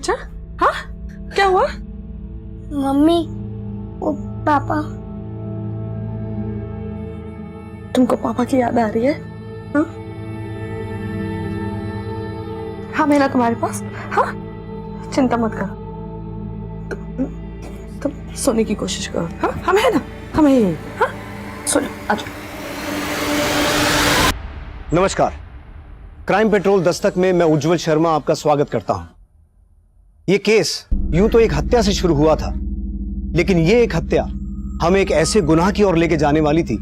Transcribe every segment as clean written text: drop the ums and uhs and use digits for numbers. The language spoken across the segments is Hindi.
बच्चा? हाँ, क्या हुआ? मम्मी, वो पापा। तुमको पापा की याद आ रही है? हाँ, हाँ मेरा तुम्हारे पास। हाँ, चिंता मत करो, तुम सोने की कोशिश करो। हाँ, हम है ना, हम है। हाँ, सोने आ जाओ। नमस्कार, क्राइम पेट्रोल दस्तक में मैं उज्जवल शर्मा आपका स्वागत करता हूं। यह केस यूं तो एक हत्या से शुरू हुआ था, लेकिन यह एक हत्या हमें एक ऐसे गुनाह की ओर लेके जाने वाली थी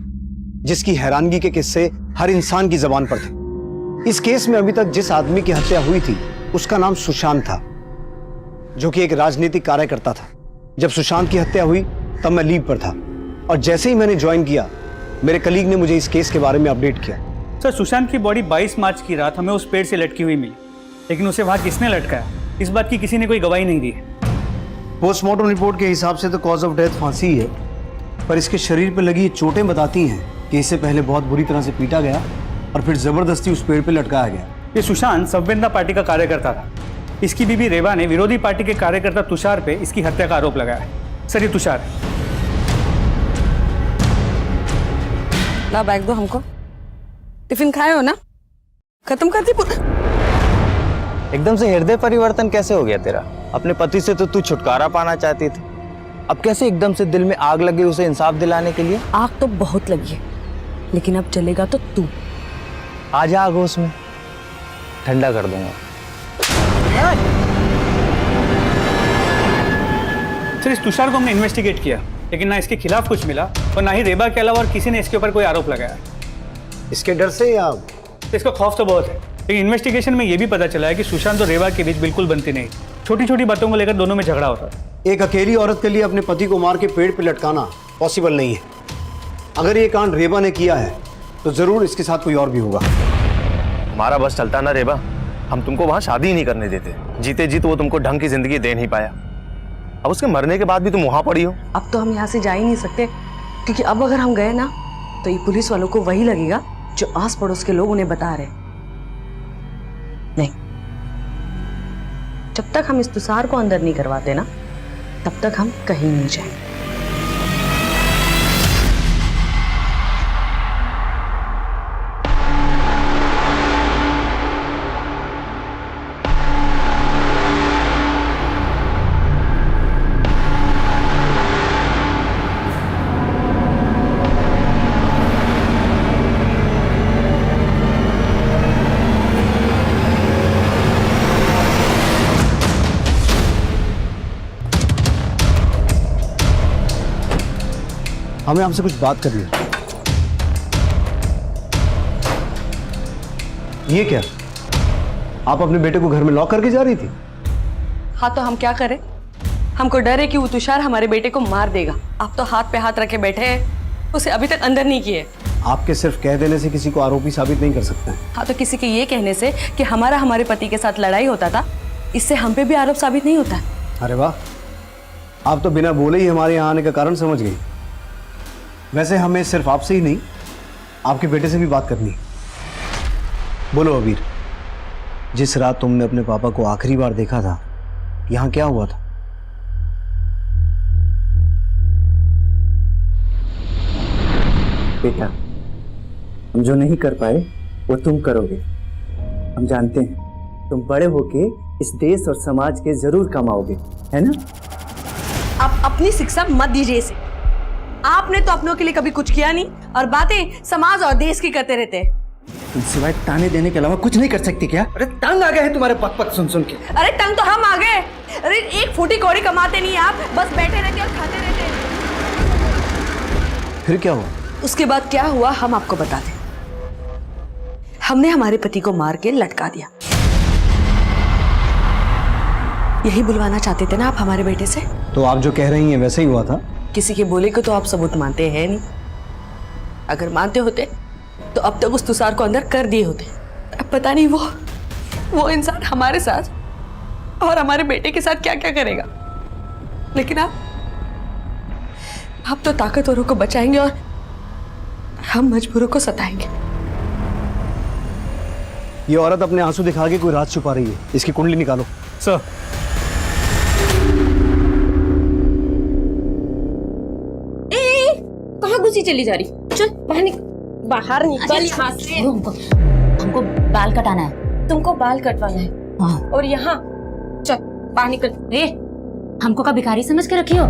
जिसकी हैरानगी के किस्से हर इंसान की जबान पर थे। इस केस में अभी तक जिस आदमी की हत्या हुई थी उसका नाम सुशांत था, जो कि एक राजनीतिक कार्यकर्ता था। जब सुशांत की हत्या हुई तब मैं लीव पर था, और जैसे ही मैंने ज्वाइन किया मेरे कलीग ने मुझे इस केस के बारे में अपडेट किया। सर, सुशांत की बॉडी 22 मार्च की रात हमें उस पेड़ से लटकी हुई मिली, लेकिन उसे वहां किसने लटकाया इस बात की किसी ने कोई गवाही नहीं दी है। पोस्टमार्टम रिपोर्ट के हिसाब से तो कॉज ऑफ डेथ फांसी ही है, पर इसके शरीर पर लगी चोटें बताती हैं कि इससे पहले बहुत बुरी तरह से पीटा गया और फिर जबरदस्ती उस पेड़ पर लटकाया गया। ये सुशांत संवेदना पार्टी का कार्यकर्ता था। इसकी बीबी रेवा ने विरोधी पार्टी के कार्यकर्ता तुषार पे इसकी हत्या का आरोप लगाया है। सर, ये तुषार। ला बैग दो हमको। टिफिन खाए हो ना? खत्म कर दी पूरा। एकदम से हृदय परिवर्तन कैसे हो गया तेरा? अपने पति से तो तू छुटकारा पाना चाहती थी, अब कैसे एकदम से दिल में आग लगी उसे इंसाफ दिलाने के लिए? आग तो बहुत लगी है, लेकिन अब चलेगा तो तू। आ जा आगोश में, ठंडा कर दूंगा। सर, इस तुषार को हमने इन्वेस्टिगेट किया, लेकिन ना इसके खिलाफ कुछ मिला और ना ही रेबा के अलावा और किसी ने इसके ऊपर कोई आरोप लगाया। इसके डर से या तो इसका खौफ तो बहुत है, लेकिन इन्वेस्टिगेशन में यह भी पता चला है कि सुशांत और रेबा के बीच बिल्कुल बनती नहीं। छोटी छोटी बातों को लेकर दोनों में झगड़ा होता है। एक अकेली औरत के लिए अपने पति को मार के पेड़ पे लटकाना पॉसिबल नहीं है। अगर ये कांड रेबा ने किया है तो जरूर इसके साथ कोई और भी होगा। हमारा बस चलता ना रेबा, हम तुमको वहां शादी ही नहीं करने देते। जीते जी तो वो तुमको ढंग की जिंदगी दे नहीं पाया, अब उसके मरने के बाद भी तुम वहां पड़ी हो। अब तो हम यहाँ से जा ही नहीं सकते, क्योंकि अब अगर हम गए ना तो ये पुलिस वालों को वही लगेगा जो आस पड़ोस के लोग उन्हें बता रहे। नहीं, जब तक हम इस तुषार को अंदर नहीं करवाते ना तब तक हम कहीं नहीं जाएंगे। हमें आपसे कुछ बात करनी है। ये क्या, आप अपने बेटे को घर में लॉक करके जा रही थी? हाँ, तो हम क्या करें? हमको डर है कि वो तुषार हमारे बेटे को मार देगा। आप तो हाथ पे हाथ रखे बैठे हैं, उसे अभी तक अंदर नहीं किए। आपके सिर्फ कह देने से किसी को आरोपी साबित नहीं कर सकते हैं। हाँ, तो किसी के ये कहने से कि हमारे पति के साथ लड़ाई होता था, इससे हम पे भी आरोप साबित नहीं होता। अरे वाह, आप तो बिना बोले ही हमारे यहाँ आने का कारण समझ गई। वैसे हमें सिर्फ आपसे ही नहीं, आपके बेटे से भी बात करनी है। बोलो अबीर, जिस रात तुमने अपने पापा को आखिरी बार देखा था, यहाँ क्या हुआ था? बेटा, हम जो नहीं कर पाए वो तुम करोगे। हम जानते हैं तुम बड़े होके इस देश और समाज के जरूर कमाओगे, है ना? आप अपनी शिक्षा मत दीजिए इसे। आपने तो अपनों के लिए कभी कुछ किया नहीं और बातें समाज और देश की करते रहते हैं। तुम सिवाय ताने देने के अलावा कुछ नहीं कर सकती क्या? अरे तंग आ गए हैं तुम्हारे पक पक सुन सुन के। अरे तंग तो हम आ गए। अरे एक फूटी कौड़ी कमाते नहीं आप, बस बैठे रहते और खाते रहते हैं। फिर क्या हुआ? उसके बाद क्या हुआ हम आपको बताते हैं। हमने हमारे पति को मार के लटका दिया। यही बुलवाना चाहते थे ना आप हमारे बेटे से? तो आप जो कह रही हैं वैसे ही हुआ था? किसी के बोले को तो आप सबूत मानते हैं नहीं। अगर मानते होते तो अब तक उस तुषार को अंदर कर दिए होते। अब पता नहीं वो इंसान हमारे साथ और हमारे बेटे के साथ क्या क्या करेगा। लेकिन आप तो ताकतवरों को बचाएंगे और हम मजबूरों को सताएंगे। ये औरत अपने आंसू दिखा के कोई राज छुपा रही है। इसकी कुंडली निकालो। सर, कहाँ घुसी चली जा रही? चल बाहर निकल यहाँ से। हमको बाल कटाना है। तुमको बाल कटवाना है? हाँ। और यहाँ चल बाहर निकल। हमको का भिखारी समझ के रखी हो?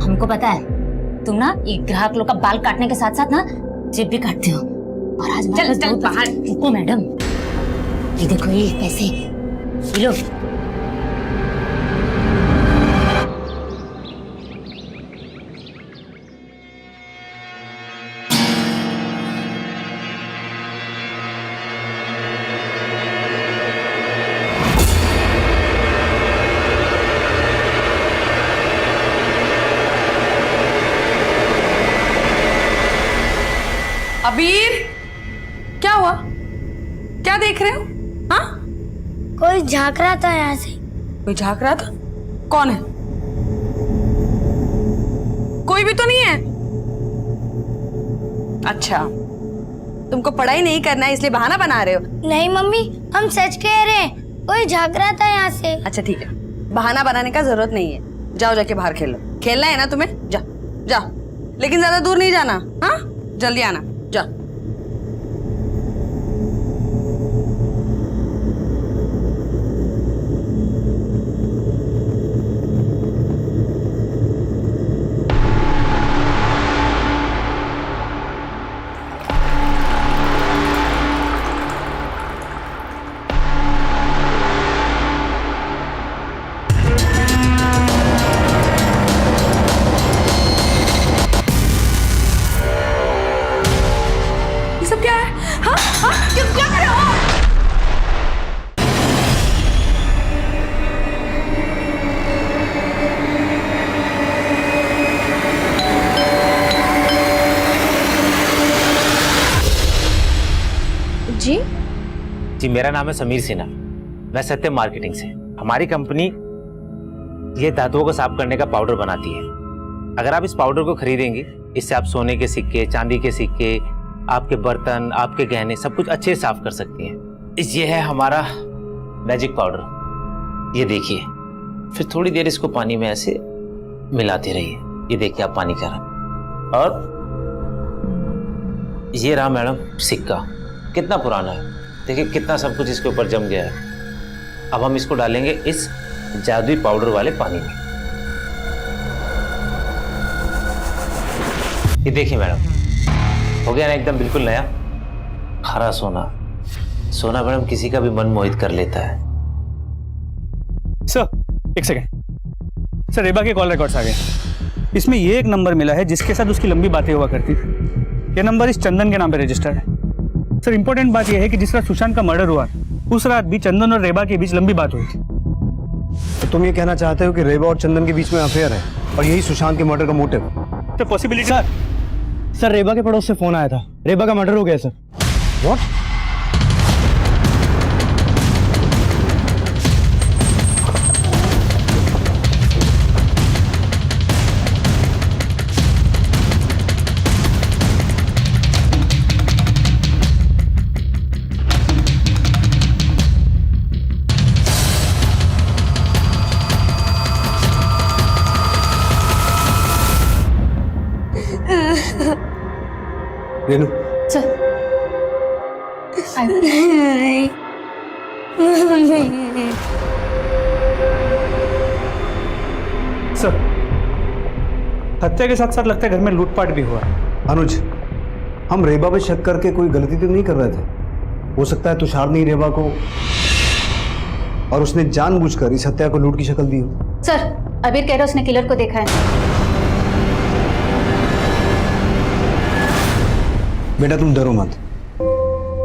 हमको पता है तुम ना ये ग्राहक लोग का बाल काटने के साथ साथ ना जेब भी काटते हो। और आज चल बाहर। रुको मैडम, ये देखो ये पैसे, ये लो। अबीर, क्या हुआ? क्या देख रहे हो? हाँ? कोई झांक रहा था यहाँ से। कोई झांक रहा था? कौन है? कोई भी तो नहीं है। अच्छा, तुमको पढ़ाई नहीं करना है इसलिए बहाना बना रहे हो? नहीं मम्मी, हम सच कह रहे हैं, कोई झांक रहा था यहाँ से। अच्छा ठीक है, बहाना बनाने का जरूरत नहीं है। जाओ जाके बाहर खेलो। खेलना है ना तुम्हें? जा जाओ, लेकिन ज्यादा दूर नहीं जाना। हाँ, जल्दी आना। जा। सब क्या है? हाँ? हाँ? क्या कर रहे हो? जी, मेरा नाम है समीर सिन्हा। मैं सत्यम मार्केटिंग से। हमारी कंपनी ये धातुओं को साफ करने का पाउडर बनाती है। अगर आप इस पाउडर को खरीदेंगे, इससे आप सोने के सिक्के, चांदी के सिक्के, आपके बर्तन, आपके गहने सब कुछ अच्छे से साफ कर सकती हैं। ये है हमारा मैजिक पाउडर। ये देखिए, फिर थोड़ी देर इसको पानी में ऐसे मिलाते रहिए। ये देखिए आप पानी का रंग। और ये रहा मैडम सिक्का, कितना पुराना है, देखिए कितना सब कुछ इसके ऊपर जम गया है। अब हम इसको डालेंगे इस जादुई पाउडर वाले पानी में। ये देखिए मैडम, हो गया ना एकदम बिल्कुल नया हरा सोना। सोना मैडम किसी का भी मन मोहित कर लेता है। सर एक सेकेंड सर, रेबा के कॉल रिकॉर्ड्स आ गए। इसमें ये एक नंबर मिला है जिसके साथ उसकी लंबी बातें हुआ करती थी। ये नंबर इस चंदन के नाम पे रजिस्टर्ड है। सर इंपॉर्टेंट बात यह है कि जिस रात सुशांत का मर्डर हुआ उस रात भी चंदन और रेबा के बीच लंबी बात हुई थी। तो तुम ये कहना चाहते हो कि रेबा और चंदन के बीच में अफेयर है और यही सुशांत के मर्डर का मोटिव? तो पॉसिबिलिटी सर रेबा के पड़ोस से फोन आया था, रेबा का मर्डर हो गया सर। व्हाट? रेनू, सर हत्या के साथ साथ लगता है घर में लूटपाट भी हुआ है। अनुज, हम रेबा पे शक करके कोई गलती तो नहीं कर रहे थे। हो सकता है तुषार ने रेबा को और उसने जानबूझकर इस हत्या को लूट की शक्ल दी हो। सर अबीर कह रहा उसने किलर को देखा है। बेटा तुम डरो मत,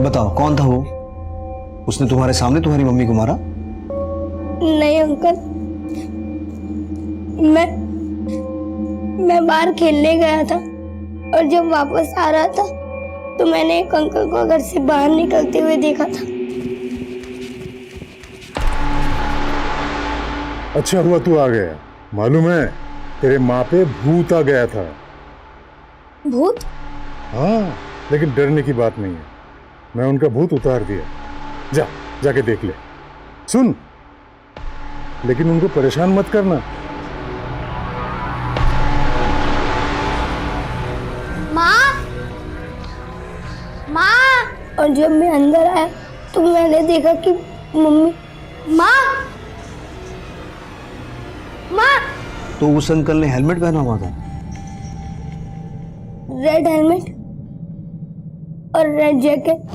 बताओ कौन था वो? उसने तुम्हारे सामने तुम्हारी मम्मी को मारा? नहीं अंकल, मैं बाहर खेलने गया था और जब वापस आ रहा था तो मैंने एक अंकल को घर से बाहर निकलते हुए देखा था। अच्छा हुआ तू आ गया। मालूम है तेरे माँ पे भूत आ गया था। भूत? हाँ, लेकिन डरने की बात नहीं है, मैं उनका भूत उतार दिया। जाके देख ले। सुन, लेकिन उनको परेशान मत करना। माँ, माँ। और जब मैं अंदर आया तो मैंने देखा कि मम्मी। माँ, माँ। तो उस अंकल ने हेलमेट पहना हुआ था? रेड हेलमेट और रेड जैकेट।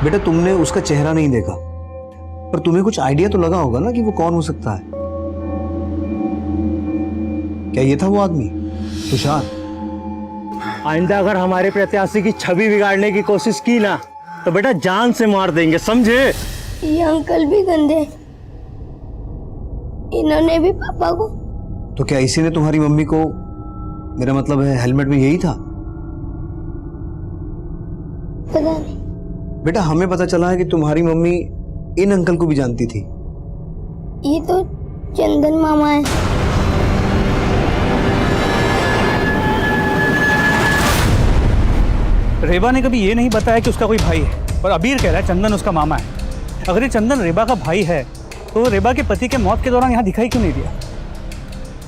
बेटा तुमने उसका चेहरा नहीं देखा, पर तुम्हें कुछ आइडिया तो लगा होगा ना कि वो कौन हो सकता है। क्या ये था वो आदमी, तुषार? आइंदा अगर हमारे प्रत्याशी की छवि बिगाड़ने की कोशिश की ना तो बेटा जान से मार देंगे, समझे? ये अंकल भी गंदे, इन्होंने भी पापा को। तो क्या इसी ने तुम्हारी मम्मी को, मेरा मतलब है हेलमेट में यही था? पता नहीं। बेटा हमें पता चला है कि तुम्हारी मम्मी इन अंकल को भी जानती थी। ये तो चंदन मामा है। रेबा ने कभी ये नहीं बताया कि उसका कोई भाई है, और अबीर कह रहा है चंदन उसका मामा है। अगर ये चंदन रेबा का भाई है तो रेबा के पति के मौत के दौरान यहाँ दिखाई क्यों नहीं दिया?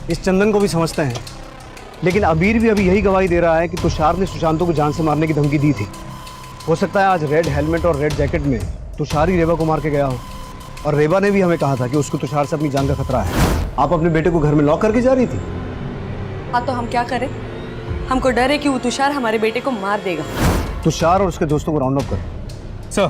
इस चंदन को भी समझते हैं, लेकिन अबीर भी अभी यही गवाही दे रहा है कि तुषार ने सुशांतों को जान से मारने की धमकी दी थी। हो सकता है आज रेड हेलमेट और रेड जैकेट में तुषार ही रेबा को मार के गया हो। और रेबा ने भी हमें कहा था कि उसको तुषार से अपनी जान का खतरा है। आप अपने बेटे को घर में लॉक करके जा रही थी? हाँ तो हम क्या करें? हमको डर है कि वो तुषार हमारे बेटे को मार देगा। तुषार और उसके दोस्तों को राउंड अप कर। Sir,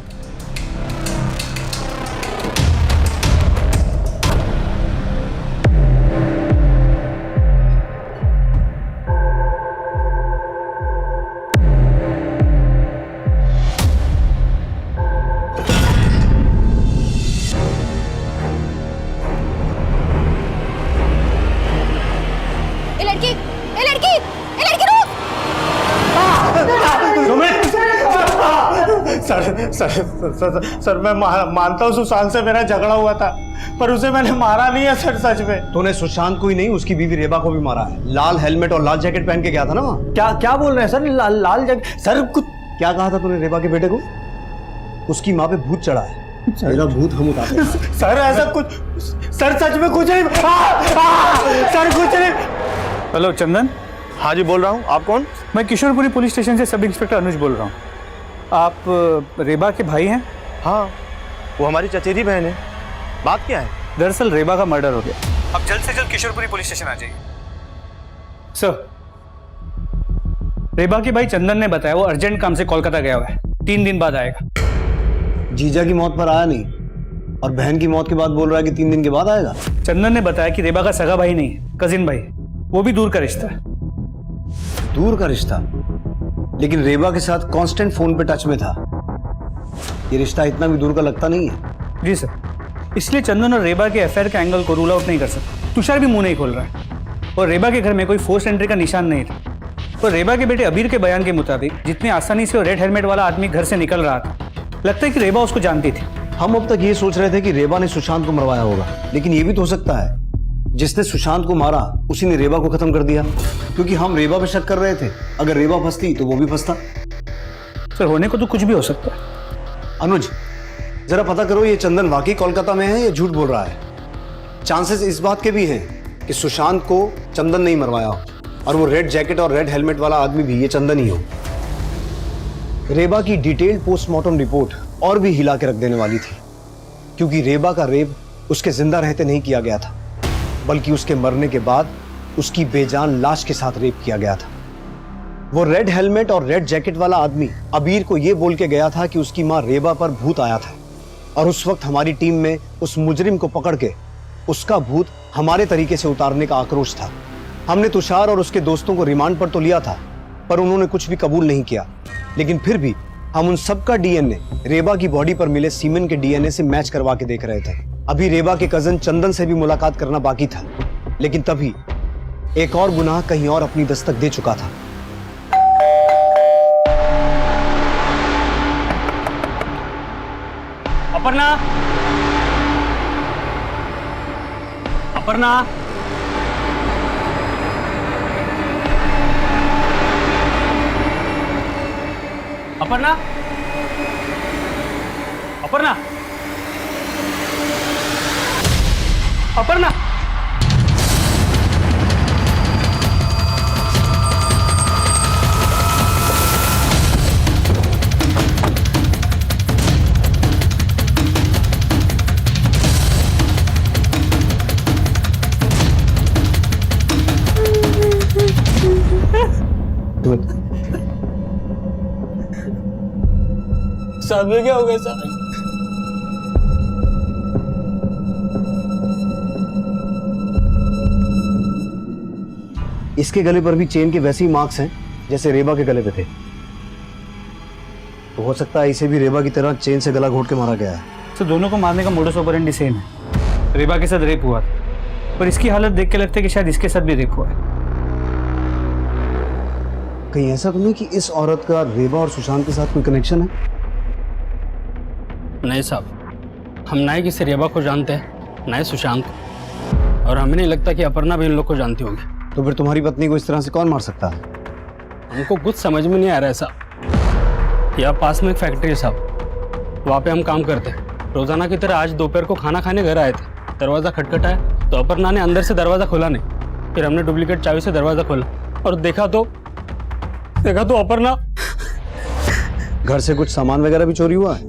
sir sir sir sir मैं मानता हूँ सुशांत से मेरा झगड़ा हुआ था, पर उसे मैंने मारा नहीं है सर, सच में। तूने सुशांत को ही नहीं उसकी बीवी रेबा को भी मारा है। लाल हेलमेट और लाल जैकेट पहन के गया था ना वहाँ। क्या बोल रहे हैं सर? लाल जैकेट? सर कुछ क्या कहा था तूने रेबा के बेटे को? उसकी माँ पे भूत चढ़ा है, मेरा भूत हम उतारते हैं। सर ऐसा कुछ, सर सच में कुछ नहीं। सर कुछ नहीं। हेलो चंदन। हाँ जी बोल रहा हूँ। आप कौन? मैं किशोरपुरी पुलिस स्टेशन से सब इंस्पेक्टर अनुज बोल रहा हूँ। आप रेबा के भाई हैं? हाँ, वो हमारी चचेरी बहन है। बात क्या है? दरअसल रेबा का मर्डर हो गया। अब जल्द से जल्द किशोरपुरी पुलिस स्टेशन आ जाइए। सर, रेबा के भाई चंदन ने बताया वो अर्जेंट काम से कोलकाता गया हुआ है, 3 दिन बाद आएगा। जीजा की मौत पर आया नहीं और बहन की मौत के बाद बोल रहा है कि 3 दिन के बाद आएगा। चंदन ने बताया कि रेबा का सगा भाई नहीं है, कजिन भाई है, वो भी दूर का रिश्ता है। दूर का रिश्ता? लेकिन रेबा के साथ कांस्टेंट फोन पे टच में था। ये रिश्ता इतना भी दूर का लगता नहीं है। जी सर, इसलिए चंदन और रेबा के अफेयर के एंगल को रूल आउट नहीं कर सकता। तुषार भी मुंह नहीं खोल रहा है, और रेबा के घर में कोई फोर्स एंट्री का निशान नहीं था। और रेबा के बेटे अबीर के बयान के मुताबिक जितनी आसानी से वो रेड हेलमेट वाला आदमी घर से निकल रहा था, लगता है कि रेबा उसको जानती थी। हम अब तक ये सोच रहे थे कि रेबा ने सुशांत को मरवाया होगा, लेकिन ये भी तो हो सकता है जिसने सुशांत को मारा उसी ने रेबा को खत्म कर दिया, क्योंकि हम रेबा पे शक कर रहे थे। अगर रेबा फंसती तो वो भी फंसता। सर, होने को तो कुछ भी हो सकता है। अनुज, जरा पता करो ये चंदन वाकई कोलकाता में है या झूठ बोल रहा है। चांसेस इस बात के भी हैं कि सुशांत को चंदन नहीं मरवाया हो, और वो रेड जैकेट और रेड हेलमेट वाला आदमी भी ये चंदन ही हो। रेबा की डिटेल्ड पोस्टमार्टम रिपोर्ट और भी हिला के रख देने वाली थी, क्योंकि रेबा का रेप उसके जिंदा रहते नहीं किया गया था, बल्कि उसके मरने के बाद उसकी बेजान लाश के साथ रेप किया गया था। वो रेड हेलमेट और रेड जैकेट वाला आदमी अबीर को यह बोल के गया था कि उसकी मां रेबा पर भूत आया था, और उस वक्त हमारी टीम में उस मुजरिम को पकड़ के उसका भूत हमारे तरीके से उतारने का आक्रोश था। हमने तुषार और उसके दोस्तों को रिमांड पर तो लिया था, पर उन्होंने कुछ भी कबूल नहीं किया। लेकिन फिर भी हम उन सबका डीएनए रेबा की बॉडी पर मिले सीमेन के डीएनए से मैच करवा के देख रहे थे। अभी रेबा के कजन चंदन से भी मुलाकात करना बाकी था, लेकिन तभी एक और गुनाह कहीं और अपनी दस्तक दे चुका था। अपर्णा, अपर्णा, अपर्णा, अपर्णा, अपर्णा। साहब ये क्या हो गया साहब? इसके गले पर भी चेन के वैसे ही मार्क्स हैं जैसे रेबा के गले पे थे। तो हो सकता है इसे भी रेबा की तरह चेन से गला घोट के मारा गया है। तो दोनों को मारने का मोडस ऑपरेंडी सेम है। रेबा के साथ रेप हुआ था, पर इसकी हालत देख के लगता है कि शायद इसके साथ भी रेप हुआ है। कहीं ऐसा तो नहीं कि इस औरत का रेबा और सुशांत के साथ कोई कनेक्शन है? नहीं साहब, हम ना ही किसी रेबा को जानते हैं ना ही सुशांत को, और हमें नहीं लगता कि अपर्णा भी इन लोग को जानती होगी। तो फिर तुम्हारी पत्नी को इस तरह से कौन मार सकता है? हमको कुछ समझ में नहीं आ रहा है साहब। यहाँ पास में एक फैक्ट्री है साहब, वहाँ पे हम काम करते हैं। रोजाना की तरह आज दोपहर को खाना खाने घर आए थे, दरवाज़ा खटखटाया तो अपर्णा ने अंदर से दरवाज़ा खोला नहीं। फिर हमने डुप्लीकेट चाबी से दरवाज़ा खोला और देखा तो अपर्णा। घर से कुछ सामान वगैरह भी चोरी हुआ है?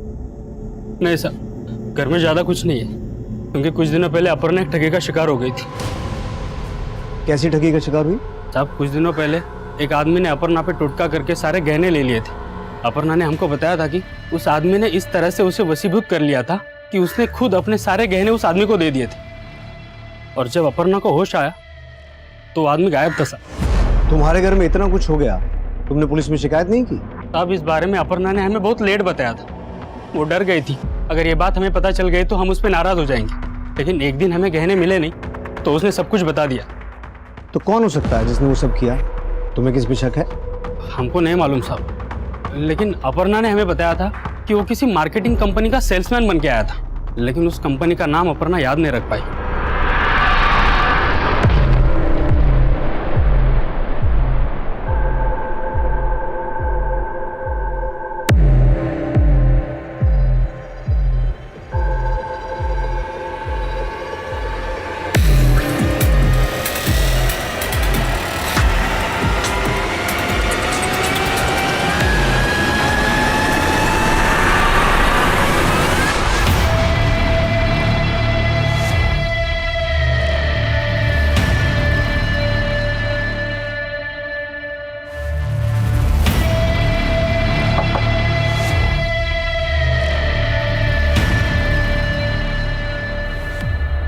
नहीं सर, घर में ज़्यादा कुछ नहीं है, क्योंकि कुछ दिनों पहले अपर्णा एक ठगी का शिकार हो गई थी। कैसी ठगी का शिकार हुई? साहब कुछ दिनों पहले एक आदमी ने अपर्णा पे टुटका करके सारे गहने ले लिए थे। अपर्णा ने हमको बताया था कि उस आदमी ने इस तरह से उसे वशीभूत कर लिया था कि उसने खुद अपने सारे गहने उस आदमी को दे दिए थे, और जब अपर्णा को होश आया तो वो आदमी गायब था साहब। तुम्हारे घर में इतना कुछ हो गया, तुमने पुलिस में शिकायत नहीं की? साहब इस बारे में अपर्णा ने हमें बहुत लेट बताया था। वो डर गई थी अगर ये बात हमें पता चल गई तो हम उस पर नाराज हो जाएंगे, लेकिन एक दिन हमें गहने मिले नहीं तो उसने सब कुछ बता दिया। तो कौन हो सकता है जिसने वो सब किया? तुम्हें किस पे शक है? हमको नहीं मालूम साहब, लेकिन अपर्णा ने हमें बताया था कि वो किसी मार्केटिंग कंपनी का सेल्समैन बन के आया था, लेकिन उस कंपनी का नाम अपर्णा याद नहीं रख पाई।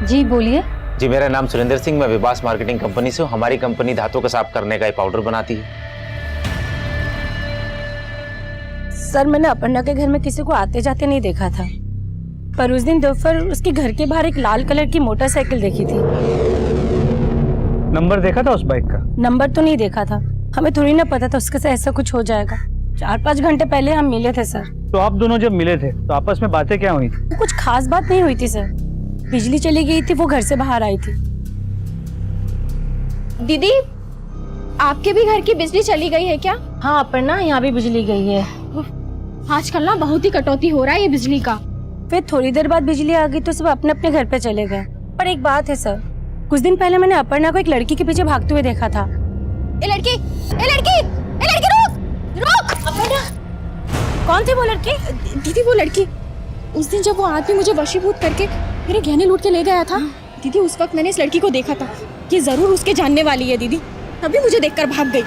जी बोलिए। जी मेरा नाम सुरेंद्र सिंह, मैं विबास मार्केटिंग कंपनी से हूँ। हमारी कंपनी धातुओं को साफ करने का एक पाउडर बनाती है। सर मैंने अपर्णा के घर में किसी को आते जाते नहीं देखा था, पर उस दिन दोपहर उसके घर के बाहर एक लाल कलर की मोटरसाइकिल देखी थी। नंबर देखा था उस बाइक का? नंबर तो नहीं देखा था, हमें थोड़ी ना पता था उसके साथ ऐसा कुछ हो जाएगा। 4-5 घंटे पहले हम मिले थे सर। तो आप दोनों जब मिले थे तो आपस में बातें क्या हुई थी? कुछ खास बात नहीं हुई थी सर, बिजली चली गई थी, वो घर से बाहर आई थी। दीदी आपके भी घर की बिजली चली गई है क्या? हाँ अपर्णा, यहाँ भी बिजली गई है। आजकल ना बहुत ही कटौती हो रहा है ये बिजली का। फिर थोड़ी देर बाद बिजली आ गई तो सब अपने अपने घर पे चले गए। पर एक बात है सर, कुछ दिन पहले मैंने अपर्णा को एक लड़की के पीछे भागते हुए देखा था। ए लड़की रुक रुक। अपर्णा कौन थी वो लड़की? दीदी वो लड़की, उस दिन जब वो आदमी मुझे वशीभूत करके मेरे गहने लूट के ले गया था दीदी, उस वक्त मैंने इस लड़की को देखा था। ये जरूर उसके जानने वाली है दीदी, तभी मुझे देखकर भाग गई।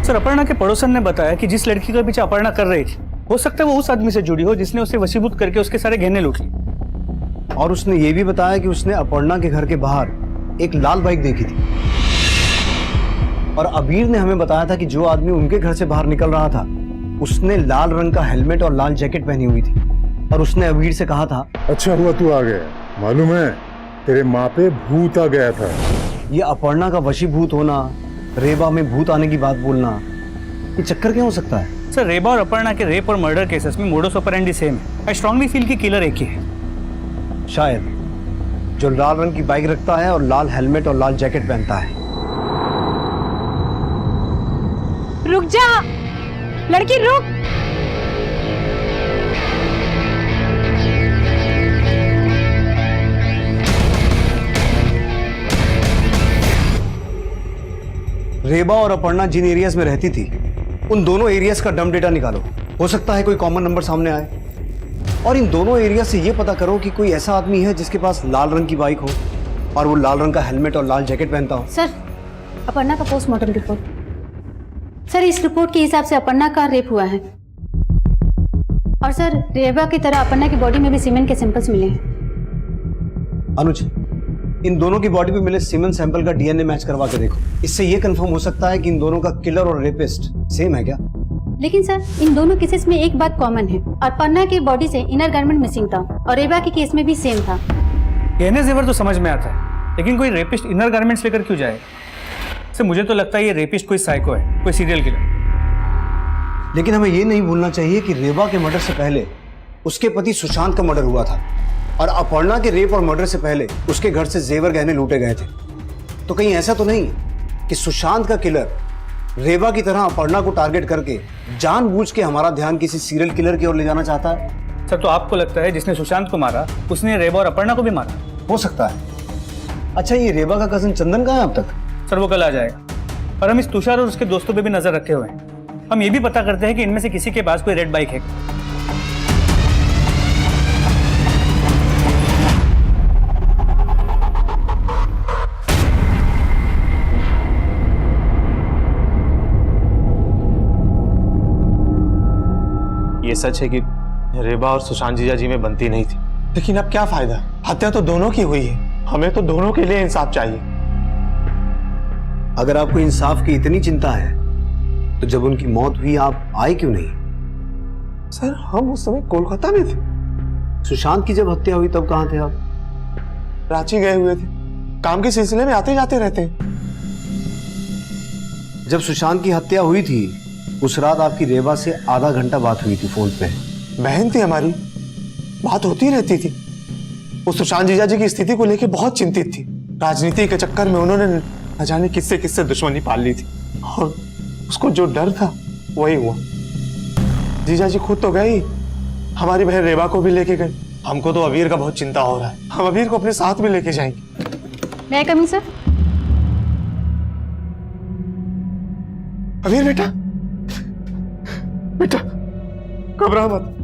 सर अपर्णा के पड़ोसन ने बताया कि जिस लड़की का पीछे अपर्णा कर रही थी, हो सकता है वो उस आदमी से जुड़ी हो जिसने उसे वशीभूत करके उसके सारे गहने लूट लिए। और उसने ये भी बताया कि उसने अपर्णा के घर के बाहर एक लाल बाइक देखी थी। और अबीर ने हमें बताया था कि जो आदमी उनके घर से बाहर निकल रहा था उसने लाल रंग का हेलमेट और लाल जैकेट पहनी हुई थी, और उसने अबीर से कहा था, अच्छा हुआ तू आ गया, मालूम है तेरे माँ पे भूत आ गया था। ये अपर्णा का वशीभूत होना, रेबा में भूत आने की बात बोलना, ये चक्कर क्या हो सकता है? सर रेबा और अपर्णा के रेप और मर्डर केसेस में मोडस ऑपरेंडी सेम है। आई स्ट्रांगली फील कि किलर एक ही है। शायद जो लाल रंग की बाइक रखता है और लाल हेलमेट और लाल जैकेट पहनता है। रुक जा लड़की, रुक। रेबा और अपर्णा जिन एरियाज में रहती थी उन दोनों एरियाज का डम डेटा निकालो। हो सकता है कोई कॉमन नंबर सामने आए। और इन दोनों एरिया से ये पता करो कि कोई ऐसा आदमी है जिसके पास लाल रंग की बाइक हो और वो लाल रंग का हेलमेट और लाल जैकेट पहनता हो। सर अपर्णा का पोस्टमार्टम रिपोर्ट। सर इस रिपोर्ट के हिसाब से अपर्णा का रेप हुआ है और सर रेबा की तरह अपर्णा की बॉडी में भी सीमेंट के सैंपल्स मिले हैं। अनुज, इन दोनों की बॉडी पे मिले सीमेंट सैंपल का डीएनए मैच करवा के देखो। इससे ये कंफर्म हो सकता है कि इन दोनों का किलर और रेपिस्ट सेम है क्या? लेकिन सर इन दोनों केसेस में एक बात कॉमन है, अपर्णा की बॉडी से इनर गारमेंट मिसिंग था और रेबा के केस में भी सेम था। कहने जेवर तो समझ में आता है, लेकिन कोई रेपिस्ट इनर गारमेंट्स लेकर क्यों जाए? सर मुझे तो लगता है ये रेपिस्ट कोई साइको है, कोई सीरियल किलर। लेकिन हमें ये नहीं भूलना चाहिए कि रेबा के मर्डर से पहले उसके पति सुशांत का मर्डर हुआ था और अपर्णा के रेप और मर्डर से पहले उसके घर से जेवर गहने लूटे गए थे। तो कहीं ऐसा तो नहीं कि सुशांत का किलर रेबा की तरह अपर्णा को टारगेट करके जानबूझ के हमारा ध्यान किसी सीरियल किलर की ओर ले जाना चाहता है? सर तो आपको लगता है जिसने सुशांत को मारा उसने रेबा और अपर्णा को भी मारा? हो सकता है। अच्छा, ये रेबा का कजन चंदन कहाँ है अब तक? सर वो कल आ जाएगा और हम इस तुषार और उसके दोस्तों पे भी नजर रखे हुए हैं। हम ये भी पता करते हैं कि इनमें से किसी के पास कोई रेड बाइक है। ये सच है कि रेबा और सुशांत जीजा जी में बनती नहीं थी, लेकिन अब क्या फायदा? हत्या तो दोनों की हुई है। हमें तो दोनों के लिए इंसाफ चाहिए। अगर आपको इंसाफ की इतनी चिंता है तो जब उनकी मौत हुई आप आए क्यों नहीं? सर हम उस समय कोलकाता में थे। सुशांत की जब हत्या हुई तब कहाँ थे आप? रांची गए हुए थे, काम के सिलसिले में आते जाते रहते हैं। जब सुशांत की हत्या हुई थी उस रात आपकी रेबा से आधा घंटा बात हुई थी फोन पे। बहन थी हमारी, बात होती रहती थी। वो सुशांत जीजा जी की स्थिति को लेकर बहुत चिंतित थी। राजनीति के चक्कर में उन्होंने न जाने किससे किससे दुश्मनी पाल ली थी और उसको जो डर था वही हुआ। जीजा जी खुद तो गए, हमारी बहन रेबा को भी लेके गए। हमको तो अबीर का बहुत चिंता हो रहा है। हम अबीर को अपने साथ में लेके जाएंगे। मैं कमी सर? अबीर बेटा, बेटा घबरा मत,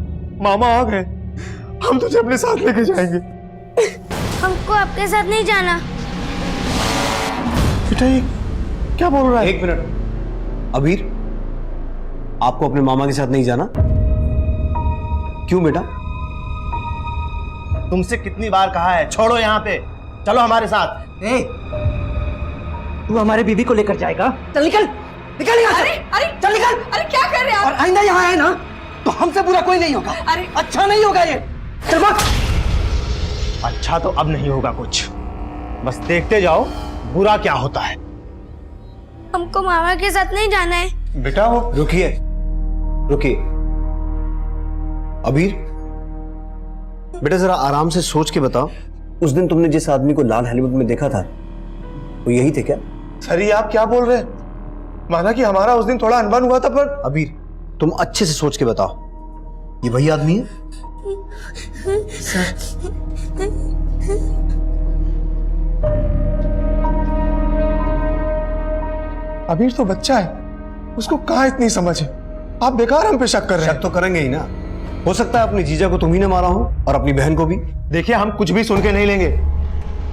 मामा आ गए। हम तुझे अपने साथ लेके जाएंगे। हमको आपके साथ नहीं जाना। बेटा ये क्या बोल रहा है? एक मिनट, अबीर आपको अपने मामा के साथ नहीं जाना? क्यों बेटा? तुमसे कितनी बार कहा है छोड़ो यहाँ पे, चलो हमारे साथ। ए, तू हमारे बीबी को लेकर जाएगा? चल निकल निकल यहाँ से। अरे चल निकल। अरे क्या कर रहे हैं और आप? आइंदा यहाँ आए ना तो हमसे बुरा कोई नहीं होगा। अरे अच्छा नहीं होगा ये। चल भाग। अच्छा तो अब नहीं होगा कुछ, बस देखते जाओ बुरा क्या होता है। हमको मामा के साथ नहीं जाना है। बेटा वो रुकिए रुकिए, अबीर बेटा जरा आराम से सोच के बताओ, उस दिन तुमने जिस आदमी को लाल हेलमेट में देखा था वो यही थे क्या? सर ये आप क्या बोल रहे हैं? माना कि हमारा उस दिन थोड़ा अनबन हुआ था, पर अबीर तुम अच्छे से सोच के बताओ, ये वही आदमी है? अबीर तो बच्चा है, उसको कहाँ इतनी समझ है। आप बेकार हम पे शक कर रहे हैं। शक तो करेंगे ही ना। हो सकता है अपनी जीजा को तुम ही ने मारा हो और अपनी बहन को भी। देखिए हम कुछ भी सुन के नहीं लेंगे।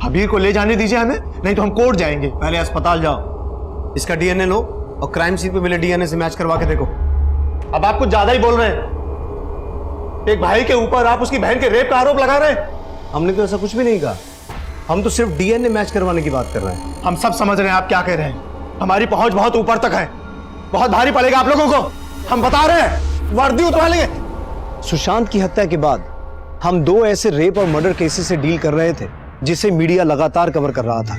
अबीर को ले जाने दीजिए हमें, नहीं तो हम कोर्ट जाएंगे। पहले अस्पताल जाओ, इसका डीएनए लो और क्राइम सीन पे मिले डीएनए से मैच करवा के देखो। अब आप कुछ ज्यादा ही बोल रहे हैं। एक भाई के ऊपर आप उसकी बहन के रेप का आरोप लगा रहे हैं। हमने तो ऐसा कुछ भी नहीं कहा, हम तो सिर्फ डीएनए मैच करवाने की बात कर रहे हैं। हम सब समझ रहे हैं आप क्या कह रहे हैं। हमारी पहुंच बहुत ऊपर तक है, बहुत भारी पड़ेगा आप लोगों को। हम बता रहे हैं, वर्दी उतरा लेंगे। सुशांत की हत्या के बाद हम दो ऐसे रेप और मर्डर केसेस से डील कर रहे थे जिसे मीडिया लगातार कवर कर रहा था।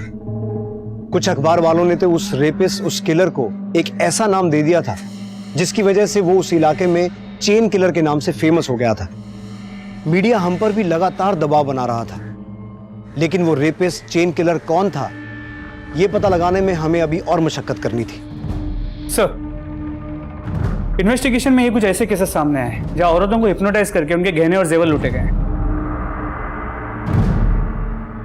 कुछ अखबार वालों ने तो उस रेपिस्ट, उस किलर को एक ऐसा नाम दे दिया था जिसकी वजह से वो उस इलाके में चेन किलर के नाम से फेमस हो गया था। मीडिया हम पर भी लगातार दबाव बना रहा था, लेकिन वो रेपिस्ट चेन किलर कौन था ये पता लगाने में हमें अभी और मशक्कत करनी थी। सर, इन्वेस्टिगेशन में ये कुछ ऐसे केसेस सामने आए जहां औरतों को हिप्नोटाइज करके उनके गहने और जेवर लूटे गए।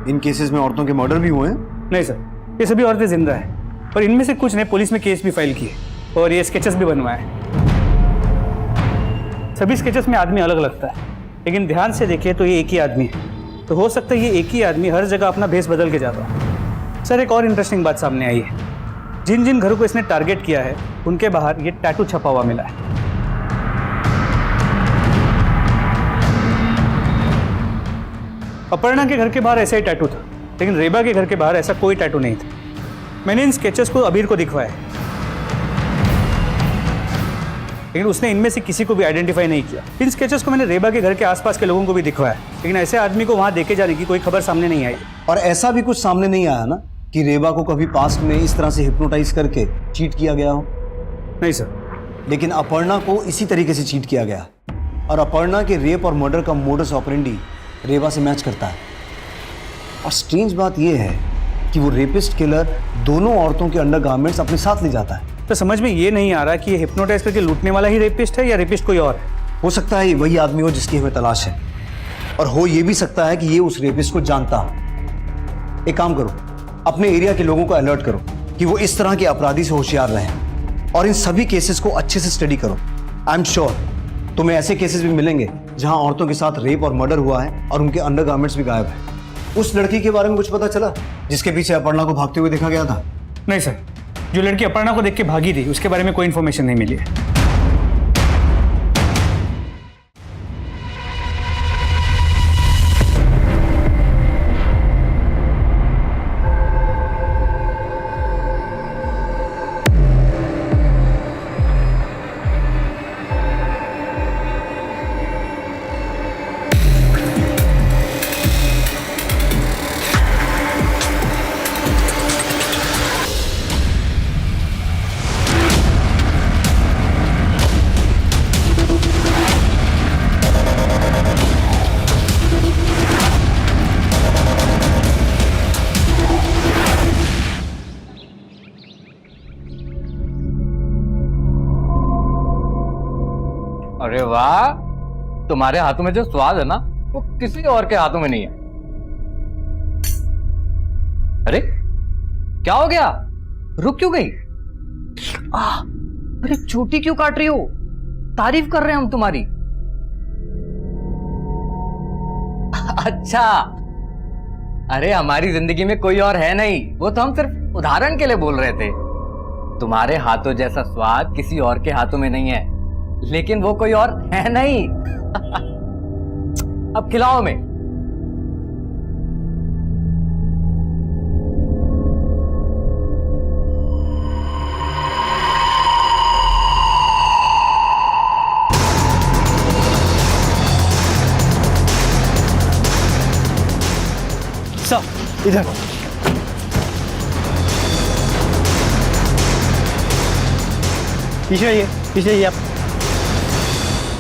इन केसेस में औरतों के मर्डर भी हुए हैं? नहीं सर, ये सभी औरतें जिंदा हैं और इनमें से कुछ ने पुलिस में केस भी फाइल किए और ये स्केचेस भी बनवाए। सभी स्केचेस में आदमी अलग लगता है, लेकिन ध्यान से देखिए तो ये एक ही आदमी है। तो हो सकता है ये एक ही आदमी हर जगह अपना भेष बदल के जाता हो। सर, एक और इंटरेस्टिंग बात सामने आई है। जिन जिन घरों को इसने टारगेट किया है उनके बाहर ये टैटू छपा हुआ मिला है। अपर्णा के घर के बाहर ऐसा ही टैटू था, लेकिन रेबा के घर के बाहर ऐसा कोई टैटू नहीं था। मैंने इन स्केचेस को अबीर को दिखवाया, लेकिन उसने इनमें से किसी को भी आइडेंटिफाई नहीं किया। इन स्केचेस को मैंने रेबा के घर के आसपास के लोगों को भी दिखवाया, लेकिन ऐसे आदमी को वहां देखे जाने की कोई खबर सामने नहीं आई। और ऐसा भी कुछ सामने नहीं आया ना कि रेबा को कभी पास्ट में इस तरह से हिप्नोटाइज करके चीट किया गया हो? नहीं सर। लेकिन अपर्णा को इसी तरीके से चीट किया गया, और अपर्णा के रेप और मर्डर का मोडस ऑपरेंडी रेबा से मैच करता है। और स्ट्रेंज बात यह है कि वो रेपिस्ट किलर दोनों औरतों के अंडरगारमेंट्स अपने साथ ले जाता है। तो समझ में ये नहीं आ रहा कि ये हिप्नोटाइज करके लूटने वाला ही रेपिस्ट है या रेपिस्ट कोई और है। हो सकता है ये वही आदमी हो जिसकी हमें तलाश है, और हो ये भी सकता है कि ये उस रेपिस्ट को जानता हो। एक काम करो, अपने एरिया के लोगों को अलर्ट करो कि वो इस तरह के अपराधी से होशियार रहें, और इन सभी केसेस को अच्छे से स्टडी करो। आई एम श्योर तुम्हें ऐसे केसेस भी मिलेंगे जहां औरतों के साथ रेप और मर्डर हुआ है और उनके अंडरगारमेंट्स भी गायब है। उस लड़की के बारे में कुछ पता चला जिसके पीछे अपर्णा को भागते हुए देखा गया था? नहीं सर, जो लड़की अपर्णा को देख के भागी थी उसके बारे में कोई इन्फॉर्मेशन नहीं मिली है। अरे वाह, तुम्हारे हाथों में जो स्वाद है ना वो किसी और के हाथों में नहीं है। अरे क्या हो गया, रुक क्यों गई? अरे चोटी क्यों काट रही हो? तारीफ कर रहे हैं हम तुम्हारी। अच्छा, अरे हमारी जिंदगी में कोई और है नहीं, वो तो हम सिर्फ उदाहरण के लिए बोल रहे थे। तुम्हारे हाथों जैसा स्वाद किसी और के हाथों में नहीं है, लेकिन वो कोई और है नहीं। अब खिलाओ में। सब इधर। पीछे आइए, पीछे आइए आप।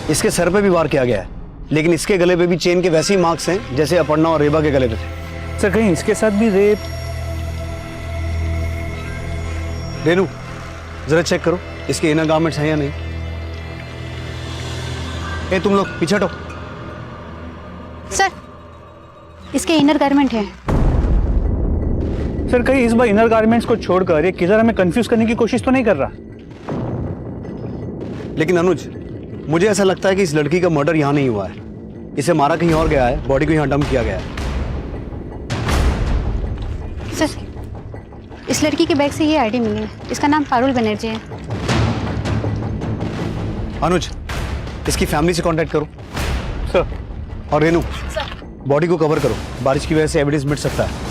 इसके सर पे भी वार किया गया है, लेकिन इसके गले पे भी चेन के वैसे ही मार्क्स हैं जैसे अपर्णा और रेबा के गले पे थे। सर, कहीं इसके साथ भी रेप? रेनू, जरा चेक करो इसके इनर गारमेंट्स हैं या नहीं। ए तुम लोग पीछे हटो। सर, इसके इनर गारमेंट है। सर, कहीं इस बार इनर गारमेंट्स को छोड़कर ये किधर हमें कंफ्यूज करने की कोशिश तो नहीं कर रहा? लेकिन अनुज, मुझे ऐसा लगता है कि इस लड़की का मर्डर यहाँ नहीं हुआ है, इसे मारा कहीं और गया है, बॉडी को यहाँ डंप किया गया है। सर, इस लड़की के बैग से ये आईडी मिली है, इसका नाम पारुल बनर्जी है। अनुज, इसकी फैमिली से कांटेक्ट करो। सर। और रेनू, बॉडी को कवर करो, बारिश की वजह से एविडेंस मिट सकता है।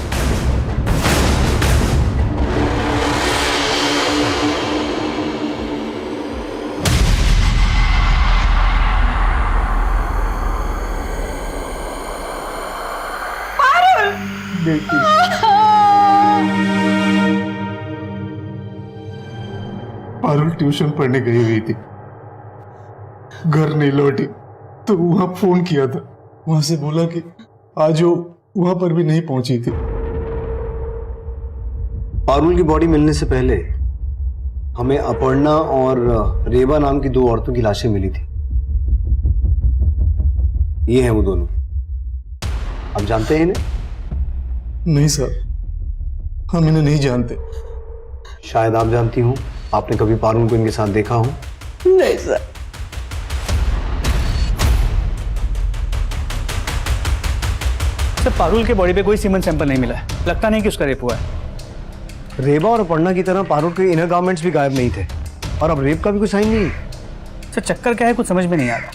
पारुल ट्यूशन पढ़ने गई हुई थी। घर नहीं लौटी तो वहां फोन किया था, वहां से बोला कि आज वो वहां पर भी नहीं पहुंची थी। पारुल की बॉडी मिलने से पहले हमें अपर्णा और रेवा नाम की 2 औरतों की लाशें मिली थी। ये हैं वो दोनों। आप जानते हैं इन्हें? नहीं सर, हम इन्हें नहीं जानते। शायद आप जानती हो, आपने कभी पारुल को इनके साथ देखा हो? नहीं सर। सर पारुल के बॉडी पे कोई सीमेंट सैंपल नहीं मिला है, लगता नहीं कि उसका रेप हुआ है। रेवा और अपर्णा की तरह पारुल के इनर गारमेंट्स भी गायब नहीं थे, और अब रेप का भी कोई साइन नहीं। सर चक्कर क्या है कुछ समझ में नहीं आ रहा।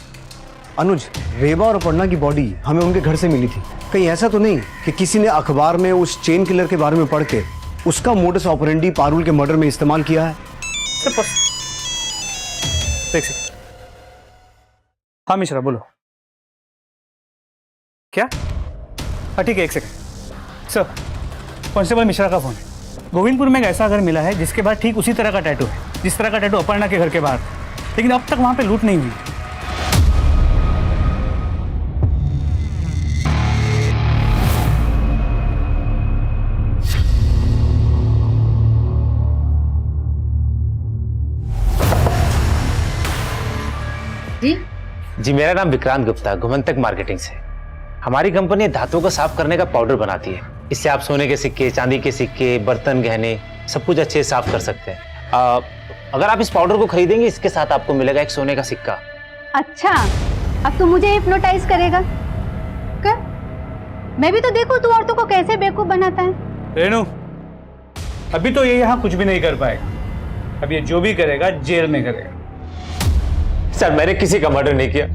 अनुज, रेवा और अपर्णा की बॉडी हमें उनके घर से मिली थी। कहीं ऐसा तो नहीं कि किसी ने अखबार में उस चेन किलर के बारे में पढ़ के उसका मोडस ऑपरेंडी पारुल के मर्डर में इस्तेमाल किया है? सर एक सेकंड। हाँ मिश्रा बोलो। क्या? हाँ ठीक है, एक सेकंड। सर कांस्टेबल मिश्रा का फोन है। गोविंदपुर में एक ऐसा घर मिला है जिसके बाद ठीक उसी तरह का टैटू है जिस तरह का टैटू अपर्णा के घर के बाहर, लेकिन अब तक वहां पे लूट नहीं हुई। जी मेरा नाम विक्रांत गुप्ता, घुमंतक मार्केटिंग से। हमारी कंपनी धातुओं को साफ करने का पाउडर बनाती है। इससे आप सोने के सिक्के, चांदी के सिक्के, बर्तन, गहने सब कुछ अच्छे से साफ कर सकते हैं। अगर आप इस पाउडर को खरीदेंगे, इसके साथ आपको मिलेगा एक सोने का सिक्का। अच्छा, अब तू मुझे हिप्नोटाइज करेगा? कर, मैं भी तो देखूं तू औरतों को कैसे बेवकूफ बनाता है। रेनू, अभी तो ये यहाँ कुछ भी नहीं कर पाएगा। अब ये जो भी करेगा जेल में करेगा। सर मैंने किसी का मर्डर नहीं किया।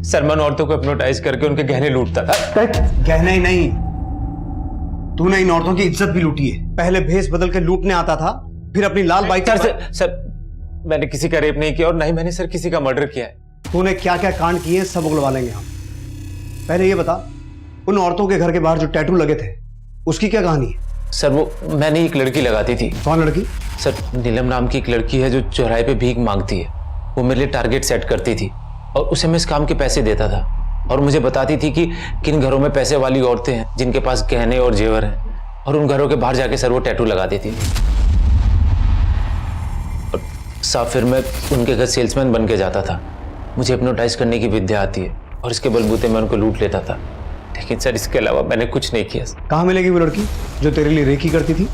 सर मैं औरतों को हिप्नोटाइज करके उनके गहने लूटता था। गहने ही नहीं, तूने इन औरतों की इज्जत भी लूटी है। पहले भेस बदल के लूटने आता था, फिर अपनी लाल बाइक। सर मैंने किसी का रेप नहीं किया और ना ही मैंने सर किसी का मर्डर किया है। तूने क्या क्या कांड किए सब उगलवा लेंगे हम। पहले ये बता, उन औरतों के घर के बाहर जो टैटू लगे थे उसकी क्या कहानी है? सर वो मैंने एक लड़की लगाती थी। कौन लड़की? सर नीलम नाम की एक लड़की है जो चौराहे पे भीख मांगती है। वो मेरे लिए टारगेट सेट करती थी और उसे मैं इस काम के पैसे देता था, और मुझे बताती थी कि किन घरों में पैसे वाली औरतें हैं जिनके पास गहने और जेवर हैं, और उन घरों के बाहर जाके सर वो टैटू लगा देती थी। और साफ फिर मैं उनके घर सेल्समैन बन के जाता था। मुझे हिप्नोटाइज करने की विद्या आती है और इसके बलबूते मैं उनको लूट लेता था। लेकिन सर इसके अलावा मैंने कुछ नहीं किया। कहाँ मिलेगी वो लड़की जो तेरे लिए रेकी करती थी?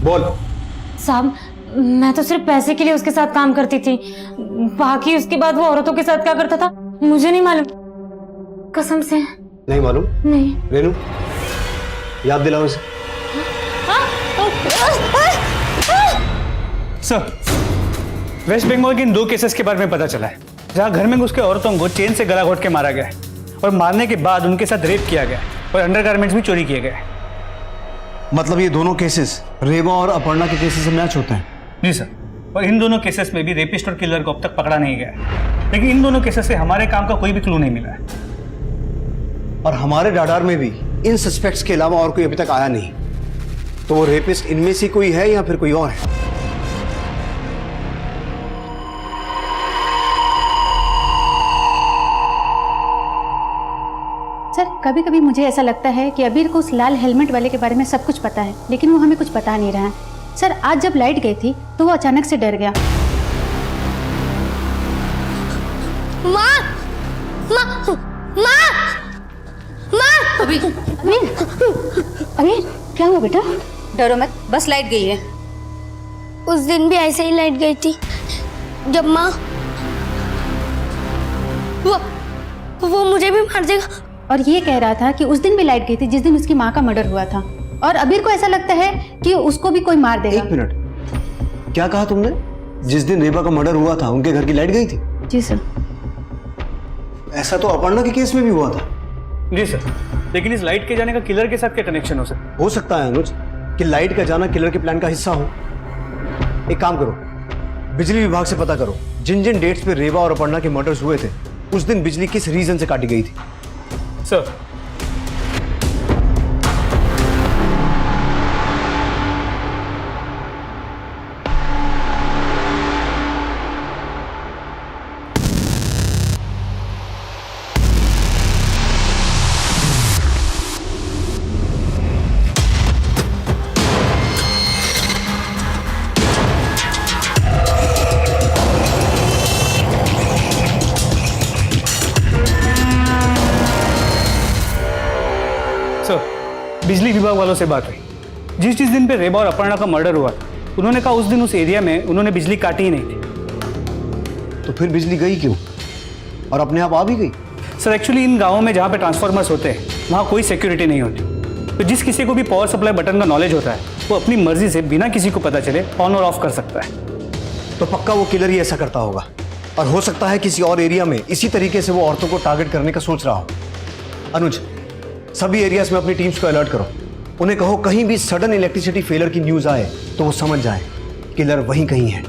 बोल। साहब मैं तो सिर्फ पैसे के लिए उसके साथ काम करती थी, बाकी उसके बाद वो औरतों के साथ क्या करता था मुझे नहीं मालूम, कसम से नहीं मालूम? नहीं। रेनू याद दिलाओ इसे। सर वेस्ट बंगाल के इन 2 केसेस के बारे में पता चला है जहां घर में घुस के औरतों को चेन से गला घोट के मारा गया है और मारने के बाद उनके साथ रेप किया गया और अंडरगारमेंट्स भी चोरी किए गए। मतलब ये दोनों केसेस रेवा और अपर्णा के केसेस से मैच होते हैं? जी सर, और इन दोनों केसेस में भी रेपिस्ट और किलर को अब तक पकड़ा नहीं गया, लेकिन इन दोनों केसेस से हमारे काम का कोई भी क्लू नहीं मिला है। और हमारे राडार में भी इन सस्पेक्ट्स के अलावा और कोई अभी तक आया नहीं। तो वो रेपिस्ट इनमें से कोई है या फिर कोई और है? सर कभी कभी मुझे ऐसा लगता है कि अबीर को उस लाल हेलमेट वाले के बारे में सब कुछ पता है, लेकिन वो हमें कुछ बता नहीं रहा है। सर आज जब लाइट गई थी तो वो अचानक से डर गया। माँ, माँ, माँ, माँ। अबीर, क्या हुआ बेटा? डरो मत, बस लाइट गई है। उस दिन भी ऐसे ही लाइट गई थी जब माँ वो मुझे भी मार देगा। और ये कह रहा था कि उस दिन भी लाइट गई थी जिस दिन उसकी माँ का मर्डर हुआ था, और अबीर को ऐसा लगता है कि उसको भी कोई मार देगा। 1 मिनट, क्या कहा तुमने? जिस दिन रेबा का मर्डर हुआ था उनके घर की लाइट गई थी? जी सर। ऐसा तो अपर्णा के केस में भी हुआ था। जी सर, लेकिन इस लाइट के जाने का किलर के साथ क्या कनेक्शन हो सकता है अनुज कि लाइट का जाना किलर के प्लान का हिस्सा हो। एक काम करो, बिजली विभाग से पता करो जिन जिन डेट्स पे रेवा और अपर्णा के मर्डर्स हुए थे उस दिन बिजली किस रीजन से काटी गई थी। सर बिजली विभाग वालों से बात हुई। जिस दिन पे रेबा और अपर्णा का मर्डर हुआ उन्होंने कहा उस दिन उस एरिया में उन्होंने बिजली काटी ही नहीं थी। तो फिर बिजली गई क्यों और अपने आप आ भी गई? सर एक्चुअली इन गाँवों में जहाँ पे ट्रांसफार्मर्स होते हैं वहाँ कोई सिक्योरिटी नहीं होती, तो जिस किसी को भी पावर सप्लाई बटन का नॉलेज होता है वो अपनी मर्जी से बिना किसी को पता चले ऑन और ऑफ कर सकता है। तो पक्का वो किलर ही ऐसा करता होगा, और हो सकता है किसी और एरिया में इसी तरीके से वो औरतों को टारगेट करने का सोच रहा हो। अनुज, सभी एरियाज में अपनी टीम्स को अलर्ट करो। उन्हें कहो कहीं भी सडन इलेक्ट्रिसिटी फेलियर की न्यूज आए तो वो समझ जाए किलर वहीं कहीं है।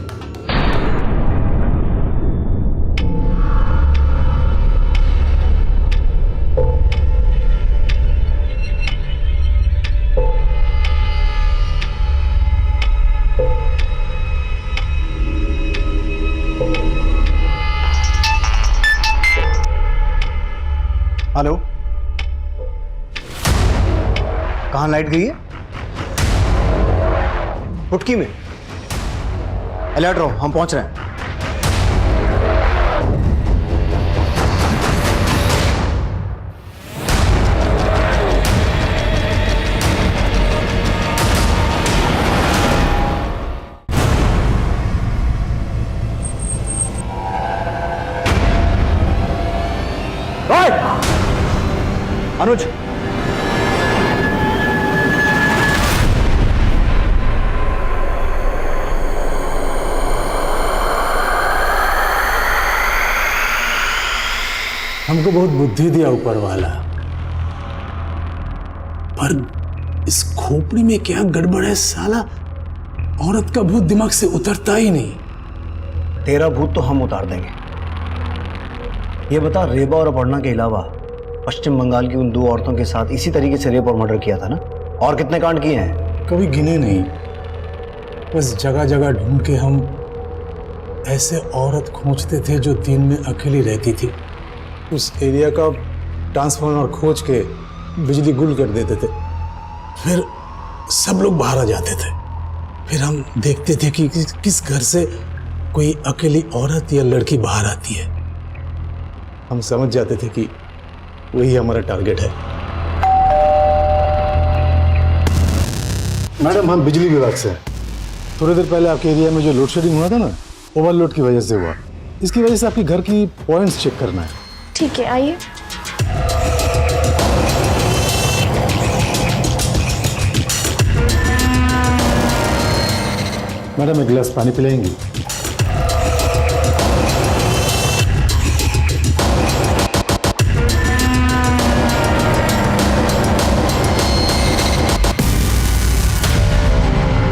हेलो, कहां लाइट गई है? पुटकी में। अलर्ट रहो, हम पहुंच रहे हैं। अनुज, हमको बहुत बुद्धि दिया ऊपर वाला, पर इस खोपड़ी में क्या गड़बड़ है साला? औरत का भूत दिमाग से उतरता ही नहीं। तेरा भूत तो हम उतार देंगे। ये बता, रेबा और अपर्णा के अलावा पश्चिम बंगाल की उन 2 औरतों के साथ इसी तरीके से रेप और मर्डर किया था ना? और कितने कांड किए हैं? कभी गिने नहीं, बस जगह जगह ढूंढ के हम ऐसे औरत खोजते थे जो दिन में अकेली रहती थी। उस एरिया का ट्रांसफार्मर खोज के बिजली गुल कर देते थे, फिर सब लोग बाहर आ जाते थे। फिर हम देखते थे कि किस घर से कोई अकेली औरत या लड़की बाहर आती है। हम समझ जाते थे कि वही हमारा टारगेट है। मैडम, हम बिजली विभाग से हैं। थोड़ी देर पहले आपके एरिया में जो लोड शेडिंग हुआ था ना, ओवरलोड की वजह से हुआ। इसकी वजह से आपके घर की पॉइंट्स चेक करना है। ठीक है, आइए। मैडम, एक गिलास पानी पिलाएंगी?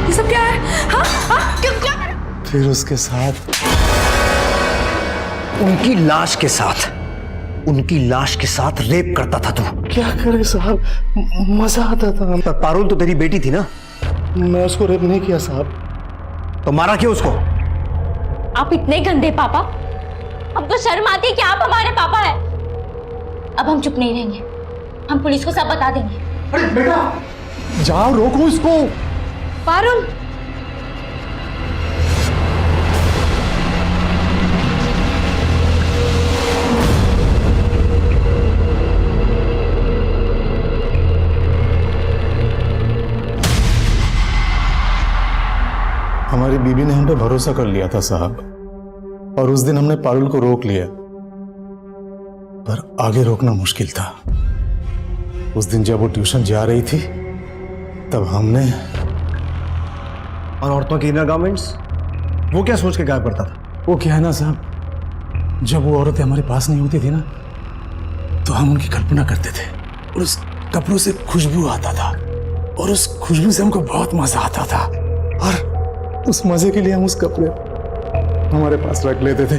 ये सब क्या है? हाँ हाँ, क्या? फिर उसके साथ उनकी लाश के साथ रेप करता था तू। क्या करे साहब, मजा आता था। पर पारुल तो तेरी बेटी थी ना? मैं उसको रेप नहीं किया साहब। तो मारा क्यों उसको? आप इतने गंदे पापा, हमको शर्म आती है कि आप हमारे पापा हैं। अब हम चुप नहीं रहेंगे, हम पुलिस को सब बता देंगे। अरे बेटा, जाओ, रोको इसको। पारुल, हमारी बीबी ने हम पे भरोसा कर लिया था साहब, और उस दिन हमने पारुल को रोक लिया, पर आगे रोकना मुश्किल था। उस दिन जब वो ट्यूशन जा रही थी तब हमने। और औरतों के इनर गारमेंट्स, वो क्या सोच के गायब करता था? वो क्या है ना साहब, जब वो औरतें हमारे पास नहीं होती थी ना, तो हम उनकी कल्पना करते थे, और उस कपड़ों से खुशबू आता था, और उस खुशबू से हमको बहुत मजा आता था, और उस मजे के लिए हम उस कपड़े हमारे पास रख लेते थे।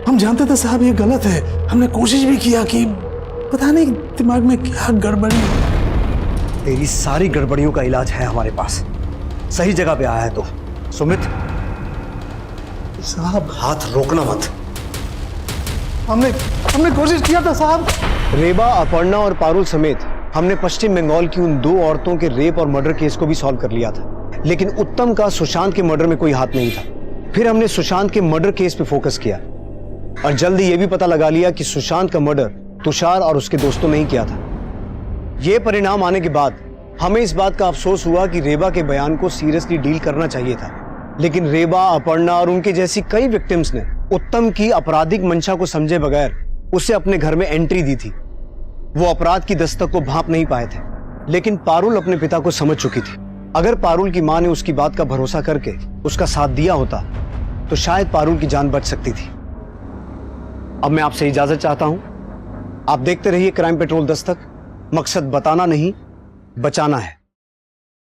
हम जानते थे साहब ये गलत है, हमने कोशिश भी किया कि पता नहीं दिमाग में क्या गड़बड़ी। तेरी सारी गड़बड़ियों का इलाज है हमारे पास, सही जगह पे आया है तो। सुमित साहब, हाथ रोकना मत। हमने कोशिश किया था साहब। रेबा, अपर्णा और पारुल समेत हमने पश्चिम बंगाल की उन 2 औरतों के रेप और मर्डर केस को भी सॉल्व कर लिया था, लेकिन उत्तम का सुशांत के मर्डर में कोई हाथ नहीं था। फिर हमने सुशांत के मर्डर केस पे फोकस किया, और जल्दी यह भी पता लगा लिया कि सुशांत का मर्डर तुषार और उसके दोस्तों ने ही किया था। यह परिणाम आने के बाद हमें इस बात का अफसोस हुआ कि रेबा के बयान को सीरियसली डील करना चाहिए था, लेकिन रेबा, अपर्णा और उनके जैसी कई विक्टिम्स ने उत्तम की आपराधिक मंशा को समझे बगैर उसे अपने घर में एंट्री दी थी। वो अपराध की दस्तक को भांप नहीं पाए थे, लेकिन पारुल अपने पिता को समझ चुकी थी। अगर पारुल की मां ने उसकी बात का भरोसा करके उसका साथ दिया होता तो शायद पारुल की जान बच सकती थी। अब मैं आपसे इजाजत चाहता हूं। आप देखते रहिए क्राइम पेट्रोल दस्तक। मकसद बताना नहीं, बचाना है।